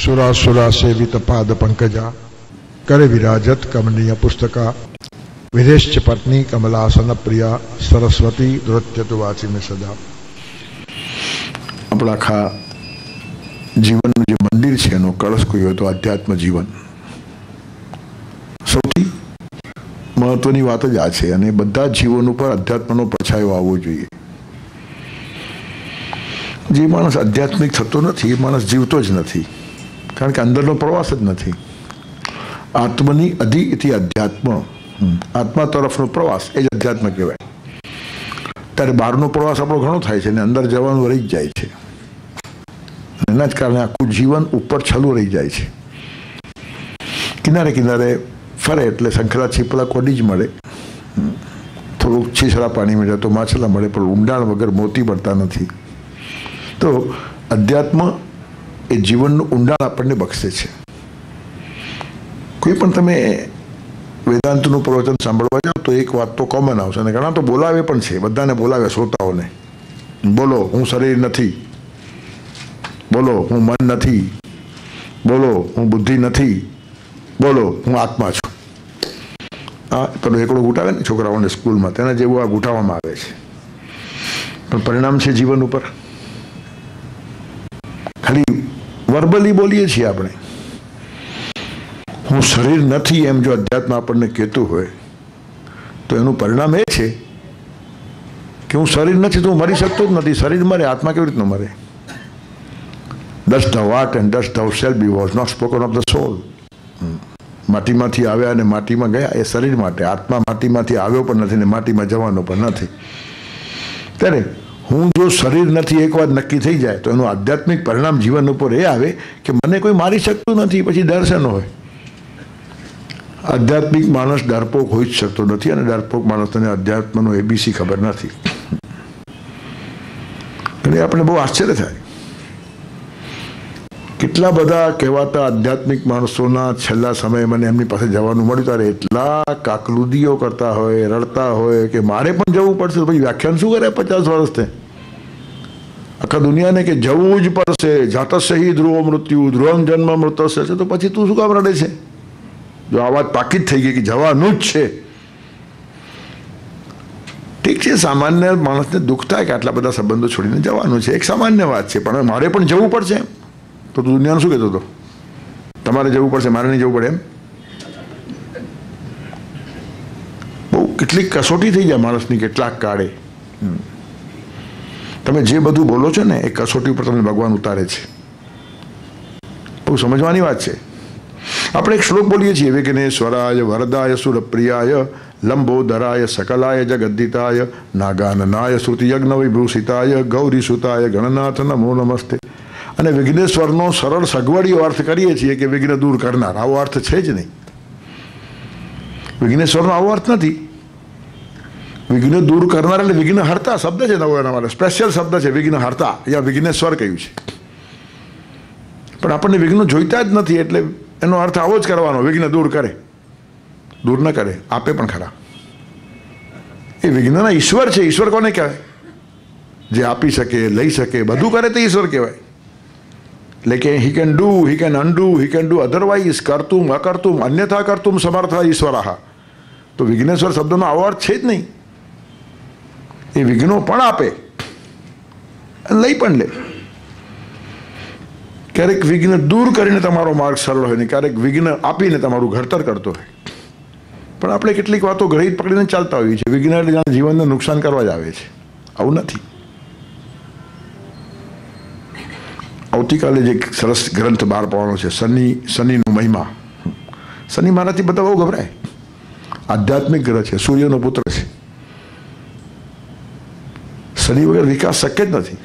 सुरासुरा सेवित पाद पंकजा करे विराजत कमनीय पुस्तका विदेश पत्नी कमलासन प्रिया सरस्वती नृत्य तो वाची में सदा। अपना आखा जीवन जो मंदिर है एनो कलश कोई हो तो अध्यात्म जीवन सौथी महत्वनी बात ज आ छे अने बधा जीवन पर अध्यात्मनो परछायो आववो जोईए। जे माणस आध्यात्मिक थतो नथी माणस जीवतो ज नथी, कारण के अंदरनो प्रवास ज नथी। आत्मनी अधि इति अध्यात्म, आत्मा तरफनो प्रवास ए ज अध्यात्म कहेवाय। त्यारे बहारनो प्रवास आपणो घणो थाय छे ने अंदर जवानुं रही जाय छे, एना ज कारणे आखुं जीवन उपर छलू रही जाय छे। किनारे किनारे फरे एटले संखेला छीपला कोडी ज मळे, थोड़ुं छीछड़ा पाणी में जतो माछला मळे, पण ઊંડાણ वगर मोती મળતા નથી। तो अध्यात्म ए जीवनનું ઊંડાણ આપણને બક્ષે છે। કોઈ પણ તમે વેદાંતનું પ્રવચન સાંભળવા જાઓ તો એક વાત તો કોમન આવશે અને ઘણા તો બોલાવે પણ છે, બધાને બોલાવે શ્રોતાઓને, બોલો હું શરીર નથી, બોલો હું મન નથી, બોલો હું બુદ્ધિ નથી, બોલો હું આત્મા છું। આ પેલો એકડો ગુટાવે ને છોકરાઓને સ્કૂલમાં, તેના જેવું આ ગુટાવવામાં આવે છે, પણ પરિણામ છે જીવન ઉપર। ખાલી વર્બલી બોલીએ છીએ આપણે, હું શરીર નથી એમ જો અધ્યાત્મ આપણને કહેતું હોય તો એનું પરિણામ એ છે કે હું શરીર નથી તો હું મરી શકતો જ નથી। શરીર મરે, આત્મા કેવી રીતનું મરે? Thus thou art and thus thou shalt be was not spoken of the soul। માટીમાંથી આવ્યા અને માટીમાં ગયા એ શરીર માટે, આત્મા માટીમાંથી આવ્યો પણ નથી ને માટીમાં જવાનો પણ નથી। ત્યારે હું જો શરીર નથી એક વાર નક્કી થઈ જાય તો એનું આધ્યાત્મિક પરિણામ જીવન ઉપર એ આવે કે મને કોઈ મારી શકતું નથી, પછી ડર શેનો હોય? આધ્યાત્મિક માણસ ડરપોક હોઈ જ શકતો નથી અને ડરપોક માણસને અધ્યાત્મનો એબીસી ખબર નથી। એટલે આપણે બહુ આશ્ચર્ય થાય, કેટલા બધા કહેવાતા આધ્યાત્મિક માણસોના છેલ્લા સમયે મને એમની પાસે જવાનું મળ્યું ત્યારે એટલા કાકલુદીઓ કરતા હોય, રડતા હોય કે મારે પણ જવું પડશે। તો પછી વ્યાખ્યાન શું કરે 50 વર્ષથી આખા દુનિયાને કે જવું જ પડશે, જાતસ્ય હિ ધ્રુવો મૃત્યુ ધ્રુવમ જન્મ મૃતસ્ય છે, તો પછી તું શું કામ રડે છે? જો આ વાત તાકીદ થઈ ગઈ કે જવાનું જ છે, ઠીક છે, સામાન્ય માણસને દુઃખ થાય કે આટલા બધા સંબંધો છોડીને જવાનું છે, એક સામાન્ય વાત છે, પણ મારે પણ જવું પડશે તો તું દુનિયાનું શું કહેતો હતો? તમારે જવું પડશે, મારે નહીં જવું પડે એમ? બહુ કેટલીક કસોટી થઈ જાય માણસની કેટલાક કાળે। તમે જે બધું બોલો છો ને એ કસોટી ઉપર તમને ભગવાન ઉતારે છે, બહુ સમજવાની વાત છે। આપણે એક શ્લોક બોલીએ છીએ, વિઘ્નેશ્વરાય વરદાય સુરપ્રિયાય લંબોદરાય સકલાય જગદ્દિતાય નાગાનનાય શ્રુતિયજ્ઞ વિભૂષિતાય ગૌરીસુતાય ગણનાથ નમો નમસ્તે। અને વિઘ્નેશ્વરનો સરળ સગવડીયો અર્થ કરીએ છીએ કે વિઘ્ન દૂર કરનાર, આવો અર્થ છે જ નહીં। વિઘ્નેશ્વરનો આવો અર્થ નથી। વિઘ્ન દૂર કરનાર એટલે વિઘ્ન હરતા શબ્દ છે, નવો એના માટે સ્પેશિયલ શબ્દ છે વિઘ્ન હરતા, અહીંયા વિઘ્નેશ્વર કહ્યું છે। પણ આપણને વિઘ્નો જોઈતા જ નથી એટલે એનો અર્થ આવો જ કરવાનો, વિઘ્ન દૂર કરે, દૂર ન કરે, આપે પણ ખરા। એ વિઘ્નના ઈશ્વર છે। ઈશ્વર કોને કહેવાય? જે આપી શકે, લઈ શકે, બધું કરે તે ઈશ્વર કહેવાય। એટલે કે he can do, he can undo, he can do otherwise, કરતુમ અકર્તુમ અન્યથા કરતુમ સમર્થ ઈશ્વરઃ। તો વિઘ્નેશ્વર શબ્દનો આવો અર્થ છે જ નહીં। એ વિઘ્નો પણ આપે અને લઈ પણ લે। ક્યારેક વિઘ્ન દૂર કરીને તમારો માર્ગ સરળ હોય ને ક્યારેક વિઘ્ન આપીને તમારું ઘડતર કરતો હોય। પણ આપણે કેટલીક વાતો ગ્રહિત પકડીને ચાલતા હોઈએ છીએ, વિઘ્ન એટલે જાણે જીવનને નુકસાન કરવા જ આવે છે, આવું નથી। આવતીકાલે જે સરસ ગ્રંથ બહાર પાડવાનો છે, શનિનો મહિમા। શનિ મારાથી બધા બહુ ગભરાય, આધ્યાત્મિક ગ્રહ છે, સૂર્યનો પુત્ર છે। શનિ વગર વિકાસ શક્ય જ નથી।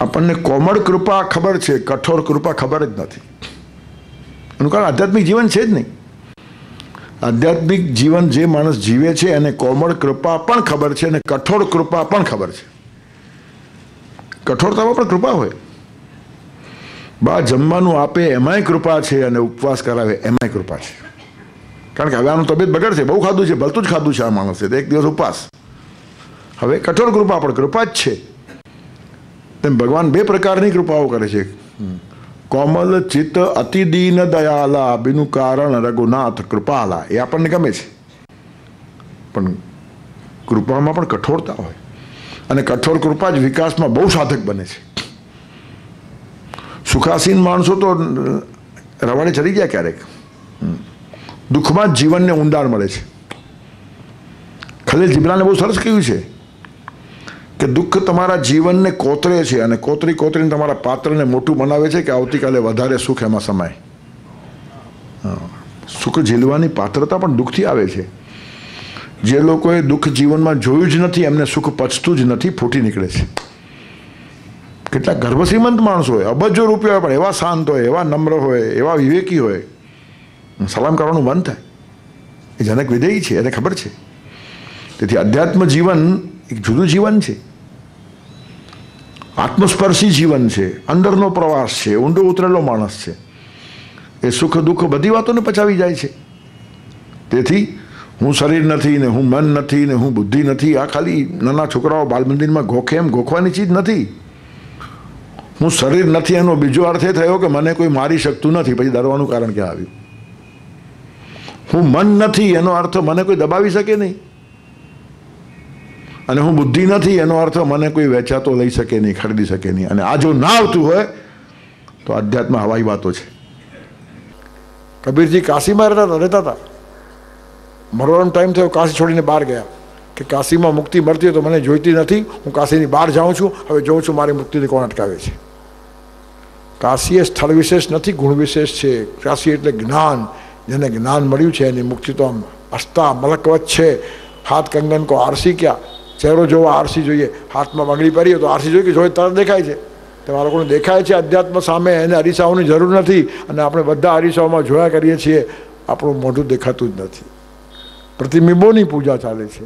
આપણને કોમળ કૃપા ખબર છે, કઠોર કૃપા ખબર જ નથી। એનું કારણ આધ્યાત્મિક જીવન છે જ નહીં। આધ્યાત્મિક જીવન જે માણસ જીવે છે એને કોમળ કૃપા પણ ખબર છે અને કઠોર કૃપા પણ ખબર છે। કઠોરતામાં પણ કૃપા હોય, બા જમવાનું આપે એમાંય કૃપા છે અને ઉપવાસ કરાવે એમાંય કૃપા છે। કારણ કે હવે આનું તબિયત બગડશે, બહુ ખાધું છે, ભલતું જ ખાધું છે આ માણસે, તો એક દિવસ ઉપવાસ। હવે કઠોર કૃપા પણ કૃપા જ છે। તેમ ભગવાન બે પ્રકારની કૃપાઓ કરે છે, કોમલ ચિત્ત અતિ દીન દયાલા બીનું કારણ રઘુનાથ કૃપાલા, એ આપણને ગમે છે. પણ કૃપામાં પણ કઠોરતા હોય, અને કઠોર કૃપા જ વિકાસમાં બહુ સાધક બને છે. સુખાસીન માણસો તો રવાડે ચડી ગયા ક્યારેક. દુઃખમાં જ જીવનને ઊંડાણ મળે છે. ખલીલ જીબ્રાને બહુ સરસ કહ્યું છે કે દુઃખ તમારા જીવનને કોતરે છે, અને કોતરીને તમારા પાત્રને મોટું બનાવે છે કે આવતીકાલે વધારે સુખ એમાં સમાય. સુખ ઝીલવાની પાત્રતા પણ દુઃખથી આવે છે. જે લોકોએ દુઃખ જીવનમાં જોયું જ નથી એમને સુખ પચતું જ નથી, ફૂટી નીકળે છે. કેટલાક ગર્ભશ્રીમંત માણસો હોય, અબજો રૂપિયા હોય, પણ એવા શાંત હોય, એવા નમ્ર હોય, એવા વિવેકી હોય, સલામ કરવાનું મન થાય. એ જનક વિધેયી છે, એને ખબર છે. તેથી અધ્યાત્મ જીવન એક જુદું જીવન છે, આત્મસ્પર્શી જીવન છે, અંદરનો પ્રવાસ છે, ઊંડો ઉતરેલો માણસ છે. એ સુખ દુઃખ બધી વાતોને પચાવી જાય છે. તેથી હું શરીર નથી ને હું મન નથી ને હું બુદ્ધિ નથી, આ ખાલી નાના છોકરાઓ બાલ મંદિરમાં ગોખે એમ ગોખવાની ચીજ નથી. હું શરીર નથી એનો બીજો અર્થ એ થયો કે મને કોઈ મારી શકતું નથી, પછી ડરવાનું કારણ ક્યાં આવ્યું. હું મન નથી એનો અર્થ મને કોઈ દબાવી શકે નહીં, અને હું બુદ્ધિ નથી એનો અર્થ મને કોઈ વેચાતો લઈ શકે નહીં, ખરીદી શકે નહીં. અને આ જો ના આવતું હોય તો અધ્યાત્મ હવાઈ વાતો છે. કબીરજી કાશીમાં રહેતા હતા. મરવાનો ટાઈમ થયો, કાશી છોડીને બહાર ગયા કે કાશીમાં મુક્તિ મળતી હોય તો મને જોઈતી નથી, હું કાશીની બહાર જાઉં છું, હવે જોઉં છું મારી મુક્તિને કોણ અટકાવે છે. કાશી એ સ્થળ વિશેષ નથી, ગુણ વિશેષ છે. કાશી એટલે જ્ઞાન. જેને જ્ઞાન મળ્યું છે એની મુક્તિ તો આમ હસતા મલકવત છે. હાથ કંગન કો આરસી ક્યાં, ચહેરો જોવા આરસી જોઈએ. હાથમાં બંગડી પહેરીએ તો આરસી જોઈએ કે જોઈએ તરત દેખાય છે. તેવા લોકોને દેખાય છે અધ્યાત્મ સામે, એને અરીસાઓની જરૂર નથી. અને આપણે બધા અરીસાઓમાં જોયા કરીએ છીએ, આપણું મોઢું દેખાતું જ નથી. પ્રતિબિંબોની પૂજા ચાલે છે.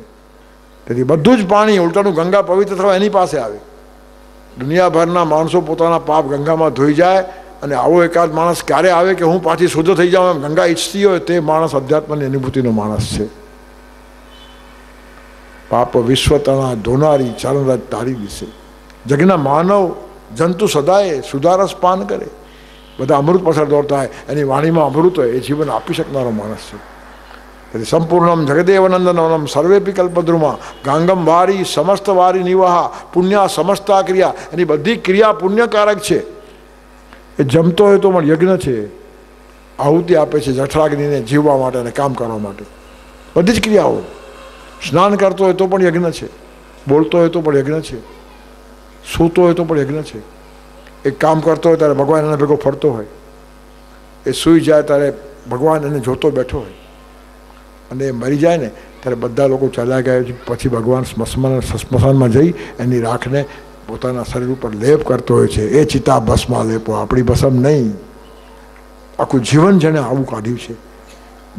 તેથી બધું જ પાણી ઉલટાનું ગંગા પવિત્ર થવા એની પાસે આવે. દુનિયાભરના માણસો પોતાના પાપ ગંગામાં ધોઈ જાય, અને આવો એકાદ માણસ ક્યારે આવે કે હું પાછી શુદ્ધ થઈ જાઉં એમ ગંગા ઈચ્છતી હોય, તે માણસ અધ્યાત્મની અનુભૂતિનો માણસ છે. પાપ વિશ્વતના ધોનારી ચરણરજ તારી વિશે, જગના માનવ જંતુ સદાય સુધારસ પાન કરે. બધા અમૃત પાછળ દોડતા હોય, એની વાણીમાં અમૃત હોય, એ જીવન આપી શકનારો માણસ છે. તેથી સંપૂર્ણમ જગદેવનંદનવનમ સર્વેપી કલ્પદ્રુમાં ગાંગમ વારી સમસ્ત વારી નિવાહા પુણ્યા સમસ્તા ક્રિયા. એની બધી ક્રિયા પુણ્યકારક છે. એ જમતો હોય તો પણ યજ્ઞ છે, આહુતિ આપે છે જઠરાગ્નિને જીવવા માટે અને કામ કરવા માટે. બધી જ ક્રિયાઓ. સ્નાન કરતો હોય તો પણ યજ્ઞ છે, બોલતો હોય તો પણ યજ્ઞ છે, સૂતો હોય તો પણ યજ્ઞ છે. એક કામ કરતો હોય ત્યારે ભગવાન એને ભેગો ફરતો હોય, એ સૂઈ જાય ત્યારે ભગવાન એને જોતો બેઠો હોય, અને એ મરી જાય ને ત્યારે બધા લોકો ચાલ્યા ગયા પછી ભગવાન સ્મશાનમાં જઈ એની રાખને પોતાના શરીર ઉપર લેપ કરતો હોય છે. એ ચિતા ભસ્મા લેપો, આપણી ભસમ નહીં. આખું જીવન જેણે આવું કાઢ્યું છે,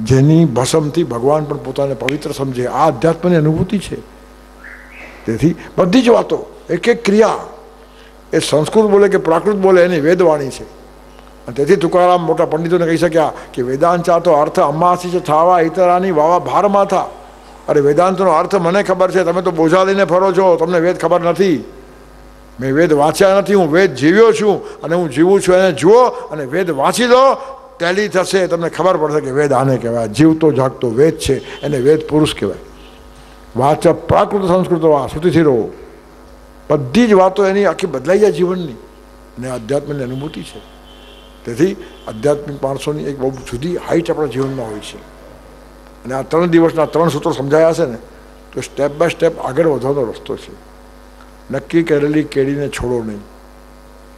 જેની ભસમથી ભગવાન પણ પોતાને પવિત્ર સમજે. આ અધ્યાત્મની અનુભૂતિ છે. તેથી બધી જ વાતો, એક એક ક્રિયા, એ સંસ્કૃત બોલે કે પ્રાકૃત બોલે, એની વેદવાણી છે. અને તેથી તુકારામ મોટા પંડિતોને કહી શક્યા કે વેદાંત તો અર્થ અમાસી છે થાવા ઇતરાની વાવા ભારમાં થા. અરે વેદાંતનો અર્થ મને ખબર છે, તમે તો બોઝા લઈને ફરો છો, તમને વેદ ખબર નથી. મેં વેદ વાંચ્યા નથી, હું વેદ જીવ્યો છું, અને હું જીવું છું એને જુઓ, અને વેદ વાંચી લો, ટેલી થશે, તમને ખબર પડશે કે વેદ આને કહેવાય. જીવતો જાગતો વેદ છે, એને વેદ પુરુષ કહેવાય. વાચ પ્રાકૃત સંસ્કૃત વા શ્રુતિથી રહો. બધી જ વાતો એની આખી બદલાઈ જાય જીવનની, અને આધ્યાત્મની અનુભૂતિ છે. તેથી આધ્યાત્મિક માણસોની એક બહુ જુદી હાઈટ આપણા જીવનમાં હોય છે. અને આ 3 દિવસના 3 સૂત્રો સમજાયા છે ને, તો સ્ટેપ બાય સ્ટેપ આગળ વધવાનો રસ્તો છે. નક્કી કરેલી કેળીને છોડો નહીં.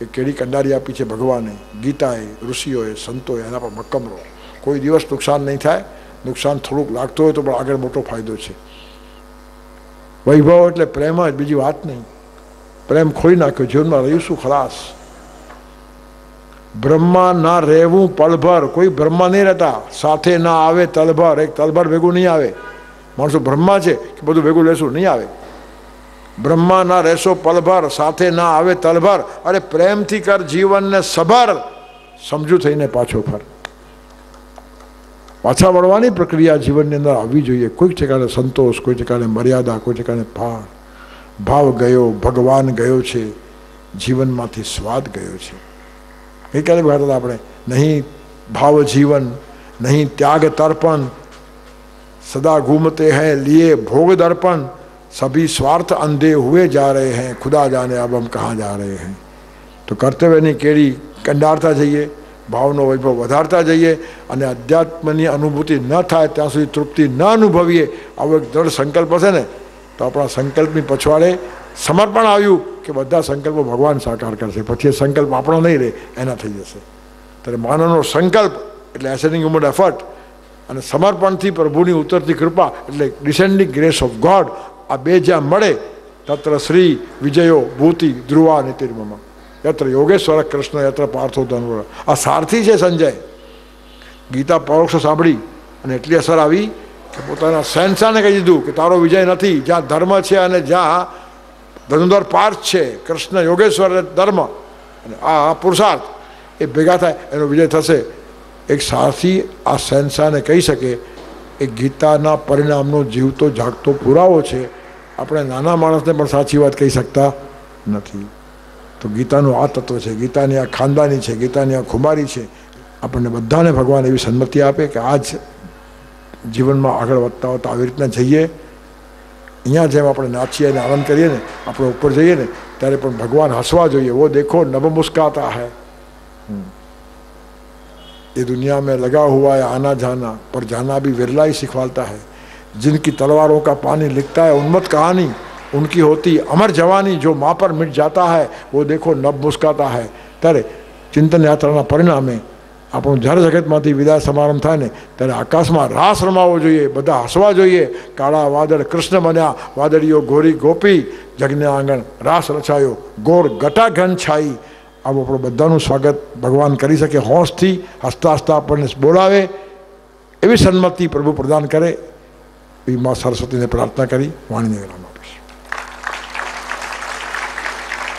એ કેળી કંડારી આપી છે ભગવાને, ગીતાએ, ઋષિઓએ, સંતોએ, એના પર મક્કમ રહો. કોઈ દિવસ નુકસાન નહીં થાય. નુકસાન થોડુંક લાગતું હોય તો પણ આગળ મોટો ફાયદો છે. વૈભવ એટલે પ્રેમ જ, બીજી વાત નહીં. પ્રેમ ખોઈ નાખ્યો, જીવનમાં રહ્યું શું ખલાસ. બ્રહ્મા ના રહેવું પલભર, કોઈ બ્રહ્મા નહીં રહેતા. સાથે ના આવે તલભર, એક તલભર ભેગું નહીં આવે. માણસો બ્રહ્મા છે કે બધું ભેગું લેશું, નહીં આવે. બ્રહ્મા ના રહેશો પલભર, સાથે ના આવે તલભર. અરે પ્રેમથી કર જીવનને સભર, સમજુ થઈને પાછો ફર. પાછા વળવાની પ્રક્રિયા જીવનની અંદર આવવી જોઈએ. કોઈક ઠેકાણે સંતોષ, કોઈ ઠેકાણે મર્યાદા, કોઈ ઠેકાણે ભાવ ગયો, ભગવાન ગયો છે, જીવનમાંથી સ્વાદ ગયો છે. ગઈકાલે કહેતા હતા આપણે, નહીં भाव जीवन नहीं त्याग तर्पण सदा घूमते हैं लिए भोग दर्पण सभी स्वार्थ अंधे हुए जा रहे हैं खुदा जाने अब हम कहाँ जा रहे हैं। तो कर्तव्यની કેડી કંડારતા જઈએ, ભાવનો વૈભવ વધારતા જઈએ અને અધ્યાત્મની અનુભૂતિ ન થાય ત્યાં સુધી તૃપ્તિ ન અનુભવીએ આવો એક દ્રઢ સંકલ્પ હશે ને તો આપણા સંકલ્પની પછવાડે સમર્પણ આવ્યું કે બધા સંકલ્પો ભગવાન સાકાર કરશે, પછી એ સંકલ્પ આપણો નહીં રહે, એના થઈ જશે। ત્યારે માનવનો સંકલ્પ એટલે એસેન્ડિંગ હ્યુમન એફર્ટ અને સમર્પણથી પ્રભુની ઉતરતી કૃપા એટલે ડિસેન્ડિંગ ગ્રેસ ઓફ ગોડ, આ બે જ્યાં મળે તત્ર શ્રી વિજયો ભૂતિ ધ્રુવા નીતિર્મમ યત્ર યોગેશ્વર કૃષ્ણ યત્ર પાર્થો ધનુર। આ સારથી છે સંજય। ગીતા પરોક્ષ સાંભળી અને એટલી અસર આવી કે પોતાના શહેનશાહને કહી દીધું કે તારો વિજય નથી, જ્યાં ધર્મ છે અને જ્યાં ધનુર્ધર પાર્થ છે, કૃષ્ણ યોગેશ્વર ધર્મ અને આ પુરુષાર્થ એ ભેગા થાય એનો વિજય થશે। એક સારથી આ શહેનશાહને કહી શકે એ ગીતાના પરિણામનો જીવતો જાગતો પુરાવો છે। આપણે નાના માણસને પણ સાચી વાત કહી શકતા નથી। તો ગીતાનું આ તત્વ છે, ગીતાની આ ખાનદાની છે, ગીતાની આ ખુમારી છે। આપણને બધાને ભગવાન એવી સન્મતિ આપે કે આ જ જીવનમાં આગળ વધતા હોતા આવી રીતના જઈએ। અહીંયા જેમ આપણે નાચીએ અને આનંદ કરીએ ને, આપણે ઉપર જઈએ ને ત્યારે પણ ભગવાન હસવા જોઈએ। वो देखो नभ मुस्काता है, ये दुनिया में लगा हुआ है आना जाना, पर जाना भी विरला ही सिखवाता है। जिनकी तलवारों का पानी लिखता है उन्मत्त कहानी, उनकी होती अमर जवानी, जो माँ पर मिट जाता है वो देखो नभ मुस्काता है। ત્યારે ચિંતન યાત્રાના પરિણામે આપણું જ્યારે જગતમાંથી વિદાય સમારંભ થાય ને ત્યારે આકાશમાં રાસ રમાવો જોઈએ, બધા હસવા જોઈએ। કાળા વાદળ કૃષ્ણ બન્યા, વાદળીઓ ગોરી ગોપી, જગને આંગણ રાસ રચાયો, ગોર ઘટા ઘન છાઈ। આવું આપણું બધાનું સ્વાગત ભગવાન કરી શકે, હોંશથી હસતા હસતા આપણને બોલાવે એવી સન્મતિ પ્રભુ પ્રદાન કરે એવી મા સરસ્વતીને પ્રાર્થના કરી વાણીને વિરામ આપીશ।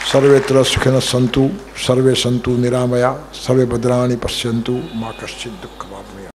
સર્વેત્ર સુખેન સંતુ, સર્વે સંતુ નિરામયા, સર્વે ભદ્રાણી પશ્યંતુ, મા કશ્ચિત દુઃખ વાપનયા।